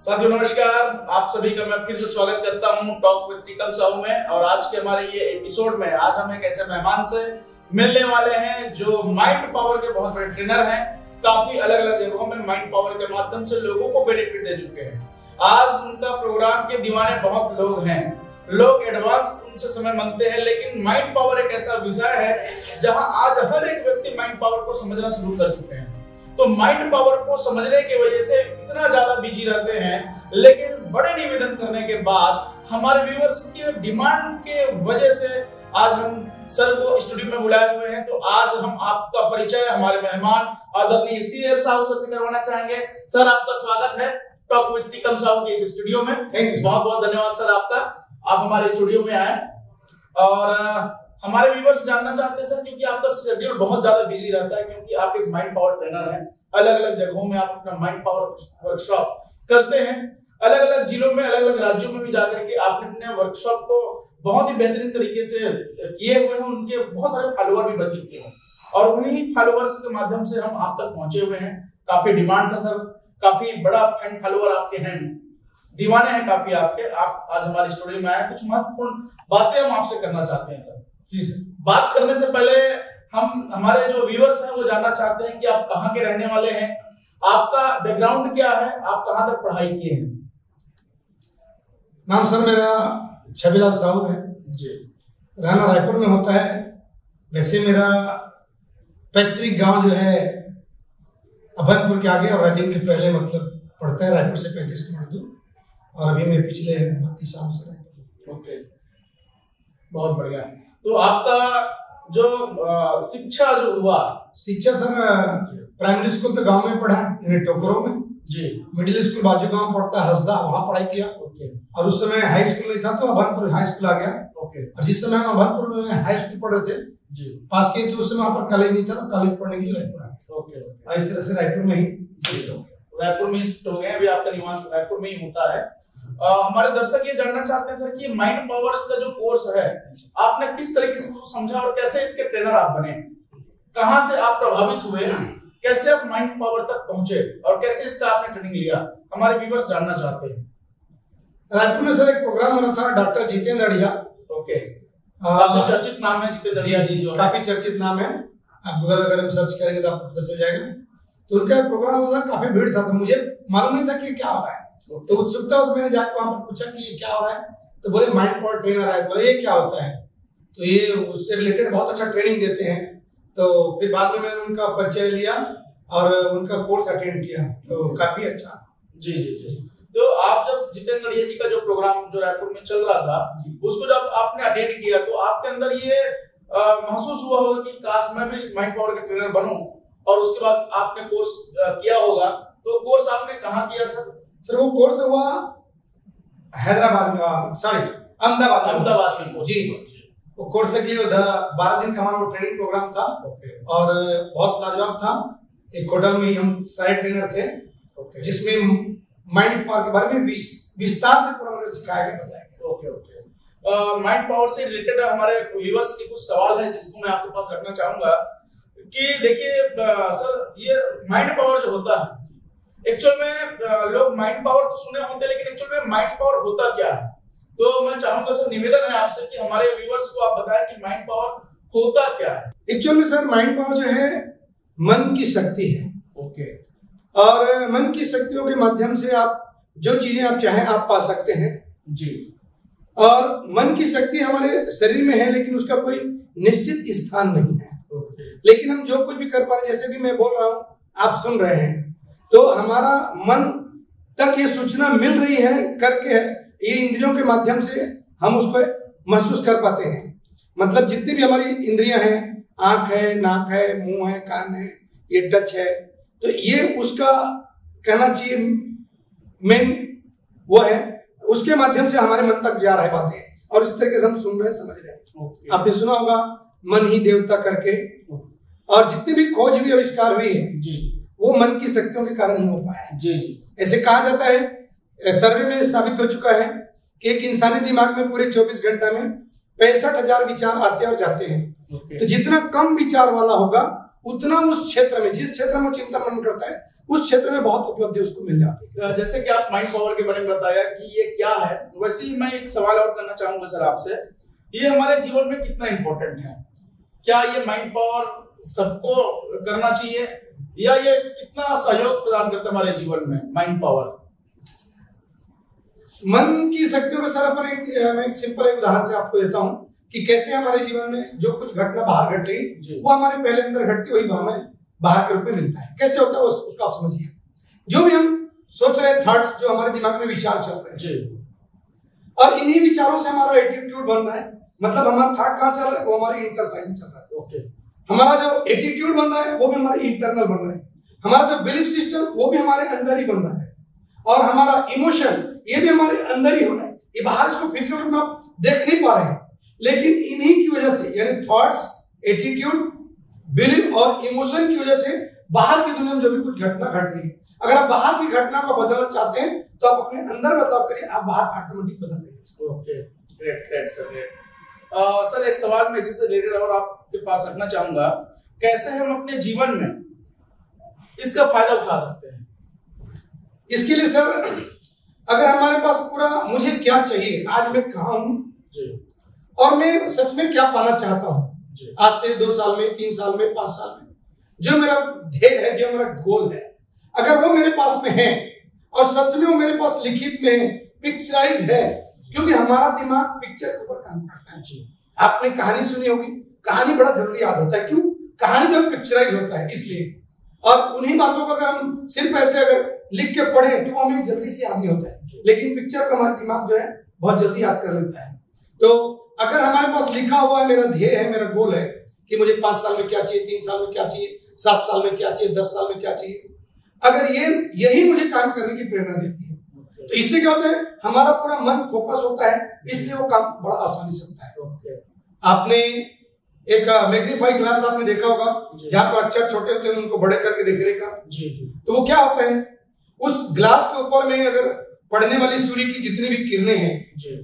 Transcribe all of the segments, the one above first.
साथियों नमस्कार, आप सभी का मैं फिर से स्वागत करता हूं टॉक विद टिकम साहू में। और आज के हमारे ये एपिसोड में आज हम एक ऐसे मेहमान से मिलने वाले हैं जो माइंड पावर के बहुत बड़े ट्रेनर हैं। काफी अलग अलग जगहों में माइंड पावर के माध्यम से लोगों को बेनिफिट दे चुके हैं। आज उनका प्रोग्राम के दीवाने बहुत लोग हैं। लोग एडवांस उनसे समय मांगते हैं, लेकिन माइंड पावर एक ऐसा विषय है जहां आज हर एक व्यक्ति माइंड पावर को समझना शुरू कर चुके हैं। तो माइंड पावर को समझने की वजह से इतना ज्यादा बिजी रहते हैं, लेकिन बड़े निवेदन करने के बाद हमारे व्यूअर्स की डिमांड के वजह से आज हम सर को स्टूडियो में बुलाए हुए हैं। तो आज हम आपका परिचय हमारे मेहमान आदरणीय CL साहू सर से करवाना चाहेंगे। सर आपका स्वागत है टॉक विद टिकम साहू के इस स्टूडियो में। बहुत बहुत धन्यवाद सर आपका, आप हमारे स्टूडियो में आए। और हमारे व्यूअर्स जानना चाहते हैं सर, क्योंकि आपका शेड्यूल बहुत ज्यादा बिजी रहता है, क्योंकि आप एक माइंड पावर ट्रेनर हैं। अलग अलग जगहों में आप अपना माइंड पावर वर्कशॉप करते हैं। अलग अलग जिलों में, अलग अलग राज्यों में भी जाकर के आपने अपने वर्कशॉप को बहुत ही बेहतरीन तरीके से किए हुए हैं। उनके बहुत सारे फॉलोअर भी बन चुके हैं और उन्हीं फॉलोअर्स के माध्यम से हम आप तक पहुंचे हुए हैं। काफी डिमांड था सर, काफी बड़ा फैन फॉलोअर आपके हैं, दीवाने हैं काफी आपके। आप आज हमारे स्टूडियो में आए, कुछ महत्वपूर्ण बातें हम आपसे करना चाहते हैं सर। जी सर। बात करने से पहले हम हमारे जो व्यूअर्स हैं वो जानना चाहते हैं कि आप कहाँ के रहने वाले हैं, आपका बैकग्राउंड क्या है, आप कहाँ तक पढ़ाई किए हैं। नाम सर मेरा छबिलाल साहू है जी। रहना रायपुर में होता है। वैसे मेरा पैतृक गांव जो है अभनपुर के आगे और राजीव के पहले मतलब पड़ता है। रायपुर से 35 किलोमीटर दूर, और अभी मैं पिछले 32 सालों से रायपुर। ओके, बहुत बढ़िया। तो आपका जो शिक्षा जो हुआ, शिक्षा सर प्राइमरी स्कूल तो गांव में पढ़ा, यानी टोकरो में जी। मिडिल स्कूल बाजू गांव पड़ता है हसदा, वहां पढ़ाई किया। ओके। और उस समय हाई स्कूल नहीं था तो अभनपुर हाई स्कूल आ गया। ओके। और जिस समय हम अभनपुर में हाई स्कूल पढ़ रहे थे जी, पास किए थे, उस समय वहां पर कॉलेज नहीं था, तो कॉलेज पढ़ने के लिए रायपुर आए। ओके। इस तरह से रायपुर में ही शिफ्ट हो गया। रायपुर में शिफ्ट हो गए, अभी आपका निवास रायपुर में ही होता है। हमारे दर्शक ये जानना चाहते हैं सर कि माइंड पावर का जो कोर्स है आपने किस तरीके से उसको समझा और कैसे इसके ट्रेनर आप बने, कहां से आप प्रभावित हुए, कैसे आप माइंड पावर तक पहुंचे और कैसे इसका आपने ट्रेनिंग लिया, हमारे व्यूअर्स जानना चाहते हैं। रायपुर में सर एक प्रोग्राम हो रहा था, डॉक्टर जितेंद्र अड़िया। ओके। काफी चर्चित नाम है जितेंद्र अड़िया जी, जो काफी चर्चित नाम है। आप गूगल अगर हम सर्च करेंगे तो आपको पता चल जाएगा। तो उनका प्रोग्राम होता, काफी भीड़ था, तो मुझे मालूम नहीं था कि क्या हो रहा है। तो उत्सुकता से मैंने जाकर वहां पर पूछा कि ये क्या हो रहा है। तो बोले माइंड पावर ट्रेनर है। बोले ये क्या होता है? तो ये उससे रिलेटेड बहुत अच्छा ट्रेनिंग देते हैं। तो फिर बाद में मैंने उनका परिचय लिया और उनका कोर्स अटेंड किया, तो काफी अच्छा। जी जी जी। तो आप जब जितेंद्र अड़िया जी का जो प्रोग्राम जो रायपुर में चल रहा था, उसको जब आपने अटेंड किया तो आपके अंदर ये महसूस हुआ होगा कि काश मैं भी माइंड पावर के ट्रेनर बनूं, और उसके बाद आपने कोर्स किया होगा। तो कोर्स आपने कहाँ किया सर? सर वो कोर्स हुआ हैदराबाद में, सॉरी अहमदाबाद में जी। वो कोर्स के लिए 12 दिन का हमारा वो ट्रेनिंग प्रोग्राम था। और बहुत लाजवाब था। एक होटल में हम सारे ट्रेनर थे, जिसमें माइंड पावर के बारे में विस्तार से पूरा उन्होंने सिखाया गया, बताया गया। Okay okay. माइंड पावर से रिलेटेड हमारे व्यूअर्स के कुछ सवाल हैं जिसको मैं आपके पास रखना चाहूंगा कि देखिए सर, ये माइंड पावर जो होता है, एक्चुअल में लोग माइंड पावर तो सुने होते हैं, लेकिन एक्चुअल में माइंड पावर होता क्या है? तो मैं चाहूंगा सर, निवेदन है आपसे कि हमारे व्यूअर्स को आप बताएं कि माइंड पावर होता क्या है। एक्चुअल में सर माइंड पावर जो है मन की शक्ति है। ओके। और मन की शक्तियों के माध्यम से आप जो चीजें आप चाहें आप पा सकते हैं जी। और मन की शक्ति हमारे शरीर में है, लेकिन उसका कोई निश्चित स्थान नहीं है। लेकिन हम जो कुछ भी कर पा रहे, जैसे भी मैं बोल रहा हूँ आप सुन रहे हैं, तो हमारा मन तक ये सूचना मिल रही है करके, ये इंद्रियों के माध्यम से हम उसको महसूस कर पाते हैं। मतलब जितनी भी हमारी इंद्रियां हैं, आंख है, नाक है, मुंह है, कान है, ये टच है, तो ये उसका कहना चाहिए मेन वो है, उसके माध्यम से हमारे मन तक जा रहे बातें, और इस तरीके से हम सुन रहे समझ रहे हैं। आपने सुना होगा मन ही देवता करके, और जितनी भी खोज भी आविष्कार हुई है जी, वो मन की शक्तियों के कारण ही हो पाया है। जी जी। ऐसे कहा जाता है, सर्वे में साबित हो चुका है कि एक इंसानी दिमाग में पूरे 24 घंटा में 65,000 विचार आते और जाते हैं। तो जितना कम विचार वाला होगा उतना उस क्षेत्र में, जिस क्षेत्र में वो चिंतन मनन करता है, उस क्षेत्र में बहुत उपलब्धि उसको मिल जाती है। जैसे कि आप माइंड पावर के बारे में बताया कि ये क्या है, वैसे ही मैं एक सवाल और करना चाहूंगा सर आपसे, ये हमारे जीवन में कितना इंपॉर्टेंट है? क्या ये माइंड पावर सबको करना चाहिए, या ये कितना सहयोग प्रदान करता है हमारे जीवन में माइंड पावर? मन की शक्तियों को सर मैं एक सिंपल एक उदाहरण से आपको देता हूँ कि कैसे हमारे जीवन में जो कुछ घटना बाहर घट रही वो हमारे पहले अंदर घटती वही हमें बाहर के रूप में मिलता है। कैसे होता है उसको आप समझिए। जो भी हम सोच रहे हैं, थॉट्स जो हमारे दिमाग में विचार चल रहे हैं, और इन्हीं विचारों से हमारा एटीट्यूड बन रहा है। मतलब हमारा थॉट कहाँ चल रहा है, वो हमारे इंटर साइड में चल रहा है। हमारा जो एटीट्यूड बन रहा है वो भी हमारे इंटरनल बन रहा है। हमारा जो बिलीफ सिस्टम वो भी हमारे अंदर ही बन रहा है, और हमारा इमोशन ये भी हमारे अंदर ही हो रहा है। ये बाहर इसको फिजिकल रूप में आप देख नहीं पा रहे हैं, लेकिन इन्हीं की वजह से, यानी थॉट्स, एटीट्यूड, बिलीफ और इमोशन की वजह से बाहर की दुनिया में जो भी कुछ घटना घट रही है, अगर आप बाहर की घटना को बदलना चाहते हैं तो आप अपने अंदर बदलाव करिए, आप बाहर ऑटोमेटिक बदल देंगे। Okay, great sir, great. Sir एक सवाल मैं इसी से रिलेटेड और आपके पास रखना चाहूंगा, कैसे हम अपने जीवन में इसका फायदा उठा सकते हैं? इसके लिए सर, अगर हमारे पास पूरा मुझे क्या चाहिए, आज मैं कहाँ हूँ और मैं सच में क्या पाना चाहता हूँ आज से 2 साल में, 3 साल में, 5 साल में, जो मेरा ध्येय है, जो मेरा गोल है, अगर वो मेरे पास में है और सच में वो मेरे पास लिखित में है, पिक्चराइज है, क्योंकि हमारा दिमाग पिक्चर के ऊपर काम करता है। आपने कहानी सुनी होगी, कहानी बड़ा जल्दी याद होता है। क्यों? कहानी जो पिक्चराइज होता है इसलिए। और उन्हीं बातों को अगर हम सिर्फ ऐसे अगर लिख के पढ़े तो वो हमें जल्दी से याद नहीं होता है, लेकिन पिक्चर को हमारा दिमाग जो है बहुत जल्दी याद कर लेता है। तो अगर हमारे पास लिखा हुआ है, मेरा ध्येय है, मेरा गोल है कि मुझे 5 साल में क्या चाहिए, 3 साल में क्या चाहिए, 7 साल में क्या चाहिए, 10 साल में क्या चाहिए, अगर यही मुझे काम करने की प्रेरणा देती है, तो इससे क्या होता है, हमारा पूरा मन फोकस होता है, इसलिए वो काम बड़ा आसानी से होता है। आपने एक मैग्नीफाई ग्लास आपने देखा होगा, जहां पर अक्षर छोटे होते हैं उनको बड़े करके देखने का। तो वो क्या होता है, उस ग्लास के ऊपर में अगर पड़ने वाली सूर्य की जितनी भी किरणें हैं,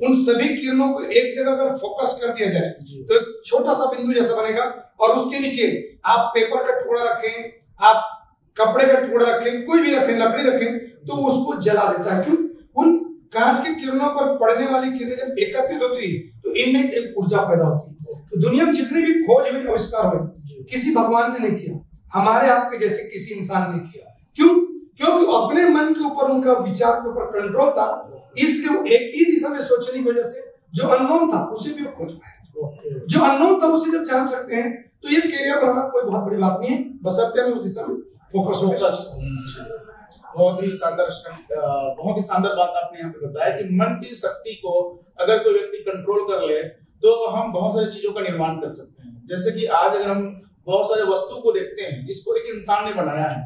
उन सभी किरणों को एक जगह अगर फोकस कर दिया जाए तो एक छोटा सा बिंदु जैसा बनेगा, और उसके नीचे आप पेपर का टुकड़ा रखें, आप कपड़े का टुकड़ा रखें, कोई भी रखें, लकड़ी रखें, तो उसको जला देता है। क्यों? उन कांच की किरणों पर पड़ने वाली किरणें जब एकत्रित होती है तो इनमें एक ऊर्जा पैदा होती है। तो दुनिया में जितनी भी खोज हुई, आविष्कार हुए, किसी भगवान ने नहीं किया, हमारे आपके जैसे किसी इंसान ने किया। क्यों? क्योंकि अपने मन के ऊपर, उनका विचार के ऊपर कंट्रोल था, इसलिए वो एक ही दिशा में सोचने की वजह से जो अननोन था उसे भी वो खोज पाए। जो अननोन था उसे जब जान सकते हैं तो ये करियर बनाना कोई बहुत बड़ी बात नहीं है, बशर्ते हमें उस दिशा में फोकस हो। बहुत ही शानदार बात आपने यहाँ पे बताया कि मन की शक्ति को अगर कोई व्यक्ति कंट्रोल कर ले तो हम बहुत सारी चीजों का निर्माण कर सकते हैं। जैसे कि आज अगर हम बहुत सारे वस्तु को देखते हैं जिसको एक इंसान ने बनाया है,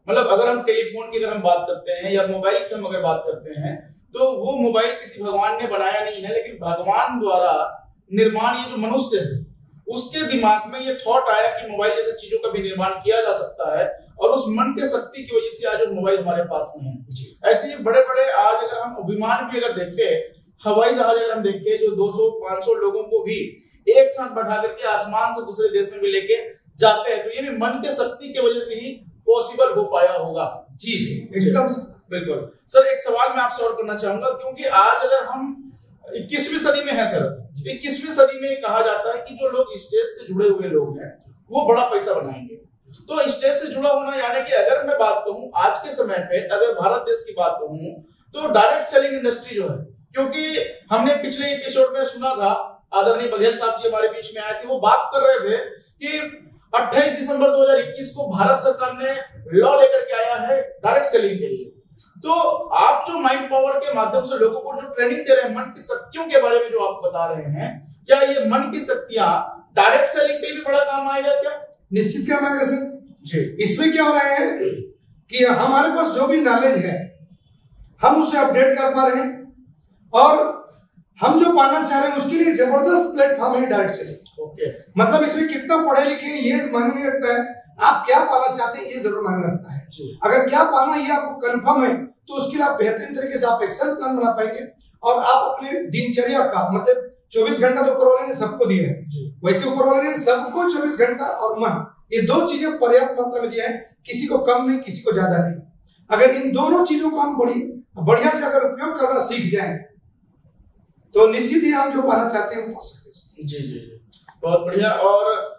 मतलब अगर हम टेलीफोन की अगर हम बात करते हैं या मोबाइल की हम अगर बात करते हैं, तो वो मोबाइल किसी भगवान ने बनाया नहीं है, लेकिन भगवान द्वारा निर्माण ये जो मनुष्य है उसके दिमाग में ये थॉट आया कि मोबाइल जैसे चीजों का भी निर्माण किया जा सकता है, और उस मन के शक्ति की वजह से आज वो मोबाइल हमारे पास में है। ऐसे ही बड़े बड़े आज अगर हम विमान भी अगर देखें, हवाई जहाज अगर हम देखें, जो 200-500 लोगों को भी एक साथ बैठा करके आसमान से दूसरे देश में भी लेके जाते हैं, तो ये भी मन के शक्ति की वजह से ही पॉसिबल हो पाया होगा। जी एकदम बिल्कुल। सर एक सवाल मैं आपसे और करना चाहूंगा, क्योंकि आज अगर हम 21वीं सदी में है सर, 21वीं सदी में कहा जाता है कि जो लोग स्टेज से जुड़े हुए लोग हैं वो बड़ा पैसा बनाएंगे। तो स्टेज से जुड़ा होना यानी कि अगर मैं बात कहूं आज के समय पे, अगर भारत देश की बात कहूं तो डायरेक्ट सेलिंग इंडस्ट्री जो है, क्योंकि हमने पिछले एपिसोड में सुना था, आदरणीय बघेल साहब जी हमारे बीच में आए थे, वो बात कर रहे थे कि 28 दिसंबर 2021 को भारत सरकार ने लॉ लेकर के आया है डायरेक्ट सेलिंग के लिए। तो आप जो माइंड पावर के माध्यम से लोगों को जो ट्रेनिंग दे रहे हैं, मन की शक्तियों के बारे में जो आप बता रहे हैं, क्या ये मन की शक्तियां डायरेक्ट सेलिंग के लिए भी बड़ा काम आएगा क्या? निश्चित काम आएगा सर जी। इसमें क्या हो रहा है कि हमारे पास जो भी नॉलेज है हम उसे अपडेट कर पा रहे हैं, और हम जो पाना चाह रहे हैं उसके लिए जबरदस्त प्लेटफॉर्म है डायरेक्ट सेलिंग। मतलब इसमें कितना पढ़े लिखे ये मायने नहीं रखता है, आप क्या पाना चाहते हैं ये जरूर मायने रखता है। अगर क्या पाना ये आपको कंफर्म है तो उसके लिए आप बेहतरीन तरीके से आप एक्शन प्लान बना पाएंगे, और आप अपने दिनचर्या का मतलब 24 घंटा तो ऊपर वाले ने सबको दिया है, वैसे ऊपर वाले ने सबको 24 घंटा और मन, ये दो चीजें पर्याप्त मात्रा में दिया है, किसी को कम नहीं, किसी को ज्यादा नहीं। अगर इन दोनों चीजों को हम बढ़िया से अगर उपयोग करना सीख जाए तो निश्चित ही हम जो पाना चाहते हैं वो पा सकते हैं। जी जी जी, बहुत बढ़िया। और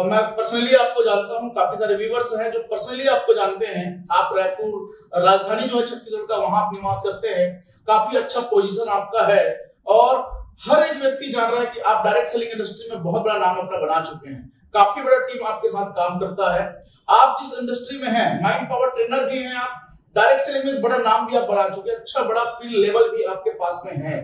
मैं पर्सनली आपको जानता हूं, काफी सारे व्यूवर्स हैं जो पर्सनली आपको जानते हैं। आप रायपुर राजधानी जो है छत्तीसगढ़ का, वहां आप निवास करते हैं, काफी अच्छा पोजीशन आपका है और हर एक व्यक्ति जान रहा है कि आप डायरेक्ट सेलिंग इंडस्ट्री में बहुत बड़ा नाम अपना बना चुके हैं। काफी बड़ा टीम आपके साथ काम करता है। आप जिस इंडस्ट्री में हैं, माइंड पावर ट्रेनर भी हैं, आप डायरेक्ट सेलिंग में बड़ा नाम भी आप बना चुके हैं, अच्छा बड़ा पिन लेवल भी आपके पास में है।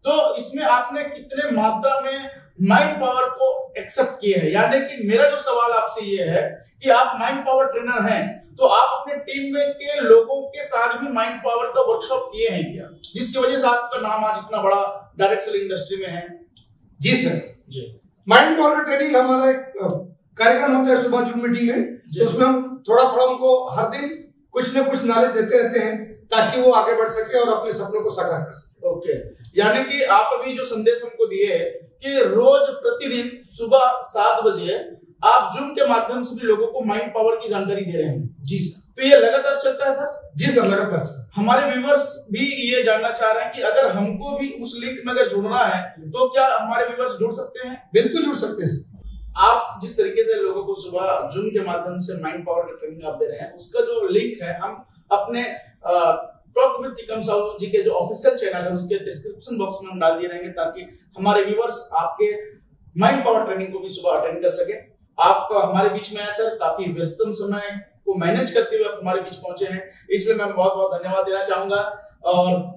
तो इसमें आपने कितने मात्रा में माइंड पावर को एक्सेप्ट किए हैं? यानी कि मेरा जो सवाल आपसे ये है कि आप माइंड पावर ट्रेनर हैं, तो आप अपने टीम में के लोगों के साथ भी माइंड पावर का वर्कशॉप किए हैं क्या, जिसकी वजह से आपका नाम आज इतना बड़ा डायरेक्ट सेलिंग इंडस्ट्री में है? जी सर जी, माइंड पावर का ट्रेनिंग हमारा एक कार्यक्रम होता है सुबह जूम मीटिंग में, तो उसमें हम थोड़ा थोड़ा उनको हर दिन कुछ न कुछ नॉलेज देते रहते हैं ताकि वो आगे बढ़ सके और अपने सपनों को साकार कर सके। ओके, यानी कि आप अभी जो संदेश हमको दिए कि रोज प्रतिदिन सुबह 7 बजे आप जूम के माध्यम से भी लोगों को माइंड पावर की जानकारी दे रहे हैं। जी सर, तो ये लगातार चलता है सर? जी सर, लगातार चलता है। हमारे व्यूवर्स भी ये जानना चाह रहे हैं कि अगर हमको भी उस लिंक में अगर जुड़ना है तो क्या हमारे व्यूवर्स जुड़ सकते हैं? बिल्कुल जुड़ सकते हैं। आप जिस तरीके से लोगों को सुबह जूम के माध्यम से माइंड पावर की ट्रेनिंग आप दे रहे हैं, उसका जो लिंक है हम अपने टॉक विद टिकम साहू जी के जो ऑफिशियल चैनल है उसके डिस्क्रिप्शन बॉक्स में हम डाल दिए रहेंगे, ताकि हमारे व्यूवर्स आपके माइंड पावर ट्रेनिंग को भी सुबह अटेंड कर सके। आप हमारे बीच में है सर, काफी व्यस्तम समय को मैनेज करते हुए आप हमारे बीच पहुंचे हैं, इसलिए मैं बहुत बहुत धन्यवाद देना चाहूंगा। और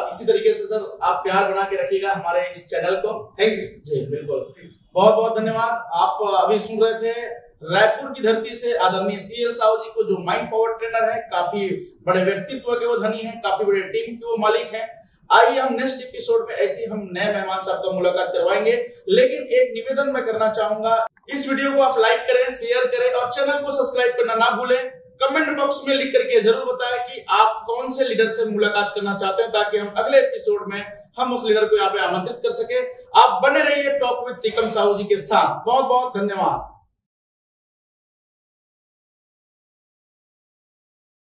इसी तरीके से सर आप प्यार बना के रखिएगा हमारे इस चैनल को। थैंक यू जी, बिल्कुल, बहुत बहुत धन्यवाद। आप अभी सुन रहे थे रायपुर की धरती से आदरणीय CL साहू जी को, जो माइंड पावर ट्रेनर है, काफी बड़े व्यक्तित्व के वो धनी हैं, काफी बड़े टीम के वो मालिक हैं। आइए हम नेक्स्ट एपिसोड में ऐसे हम नए मेहमान साहब का मुलाकात करवाएंगे, लेकिन एक निवेदन मैं करना चाहूंगा, इस वीडियो को आप लाइक करें, शेयर करें और चैनल को सब्सक्राइब करना ना भूलें। कमेंट बॉक्स में लिख करके जरूर बताएं कि आप कौन से लीडर से मुलाकात करना चाहते हैं, ताकि हम अगले एपिसोड में हम उस लीडर को यहाँ पे आमंत्रित कर सके। आप बने रहिए टॉक विद टिकम साहू जी के साथ। बहुत बहुत धन्यवाद।